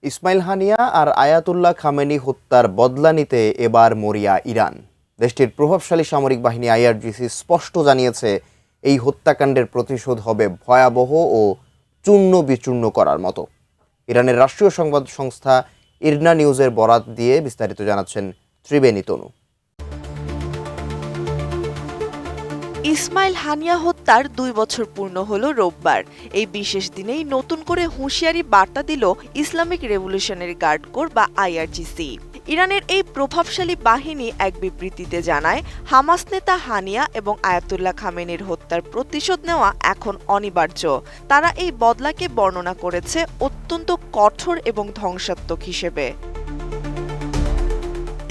ইসমাইল হানিয়া আর Ayatollah Khamenei হত্যার বদলা নিতে এবার মরিয়া ইরান। দেশটির প্রভাবশালী সামরিক বাহিনী আইআরজিসি স্পষ্ট জানিয়েছে, এই হত্যাকাণ্ডের প্রতিশোধ হবে ভয়াবহ ও চূর্ণ বিচূর্ণ করার মতো। ইরানের রাষ্ট্রীয় সংবাদ সংস্থা ইরনা নিউজের বরাত দিয়ে বিস্তারিত জানাচ্ছেন ত্রিবেণী তনু। ইসমাইল হানিয়া হত্যার 2 বছর পূর্ণ হলো রোববার। এই বিশেষ দিনেই নতুন করে হুঁশিয়ারি বার্তা দিল ইসলামিক রেভলিউশনারি গার্ড কোর বা আইআরজিসি। ইরানের এই প্রভাবশালী বাহিনী এক বিবৃতিতে জানায়, হামাস নেতা হানিয়া এবং আয়াতুল্লাহ খামেনির হত্যার প্রতিশোধ নেওয়া এখন অনিবার্য। তারা এই বদলাকে বর্ণনা করেছে অত্যন্ত কঠোর এবং ধ্বংসাত্মক হিসেবে।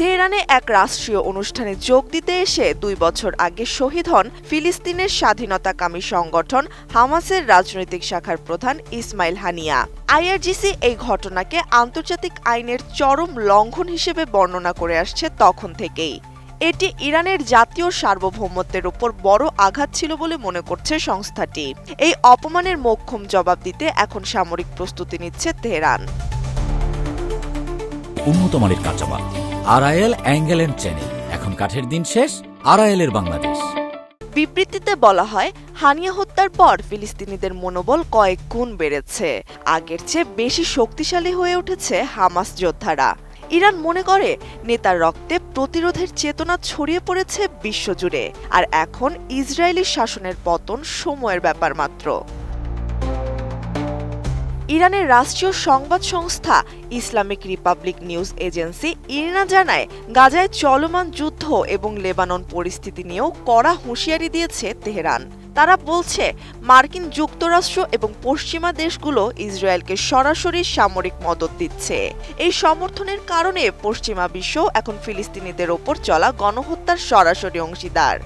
তেহরানে এক রাষ্ট্রীয় অনুষ্ঠানে যোগ দিতে এসে 2 বছর আগে শহীদ হন ফিলিস্তিনের স্বাধীনতাকামী সংগঠন হামাসের রাজনৈতিক শাখার প্রধান ইসমাইল হানিয়া। আইআরজিসি এই ঘটনাকে আন্তর্জাতিক আইনের চরম লঙ্ঘন হিসেবে বর্ণনা করে আসছে তখন থেকেই। এটি ইরানের জাতীয় সার্বভৌমত্বের উপর বড় আঘাত ছিল বলে মনে করছে সংস্থাটি। এই অপমানের মোক্ষম জবাব দিতে এখন সামরিক প্রস্তুতি নিচ্ছে তেহরান। উন্নত মানের কাঁচামাল আরআইএল অ্যাঙ্গেল এন্ড চ্যানেল, এখন কাঠের দিন শেষ, আরআইএল-এর বাংলাদেশ। বিবৃতিতে বলা হয়, হানিয়া হত্যার পর ফিলিস্তিনিদের মনোবল কয়েক গুণ বেড়েছে। আগের চেয়ে বেশি শক্তিশালী হয়ে উঠেছে হামাস যোদ্ধারা। ইরান মনে করে নেতার রক্তে প্রতিরোধের চেতনা ছড়িয়ে পড়েছে বিশ্বজুড়ে, আর এখন ইসরায়েলি শাসনের পতন সময়ের ব্যাপার মাত্র। ইরানের রাষ্ট্রীয় সংবাদ সংস্থা ইসলামিক রিপাবলিক নিউজ এজেন্সি ইরনা জানায়, গাজায় চলমান যুদ্ধ এবং লেবানন পরিস্থিতি নিয়েও কড়া হুঁশিয়ারি দিয়েছে তেহরান। তারা বলছে, মার্কিন যুক্তরাষ্ট্র এবং পশ্চিমা দেশগুলো ইসরায়েলকে সরাসরি সামরিক মদদ দিচ্ছে। এই সমর্থনের কারণে পশ্চিমা বিশ্ব এখন ফিলিস্তিনিদের ওপর চলা গণহত্যার সরাসরি অংশীদার।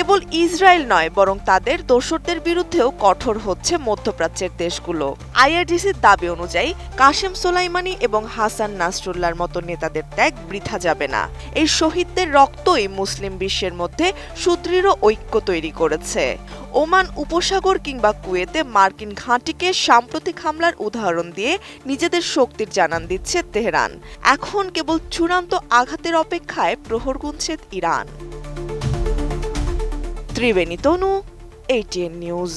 কেবল ইসরায়েল নয়, বরং তাদের দোসরদের বিরুদ্ধেও কঠোর হচ্ছে মধ্যপ্রাচ্যের দেশগুলো। আইআরজিসির দাবি অনুযায়ী কাশেম সোলাইমানি এবং হাসান নাসরুল্লাহর মতো নেতাদের ত্যাগ বৃথা যাবে না। এই শহীদদের রক্তই মুসলিম বিশ্বের মধ্যে সুদৃঢ় ঐক্য তৈরি করেছে। ওমান উপসাগর কিংবা কুয়েতে মার্কিন ঘাঁটিকে সাম্প্রতিক হামলার উদাহরণ দিয়ে নিজেদের শক্তির জানান দিচ্ছে তেহরান। এখন কেবল চূড়ান্ত আঘাতের অপেক্ষায় প্রহর গুনছে ইরান। ত্রিবেণী তনু, ATN নিউজ।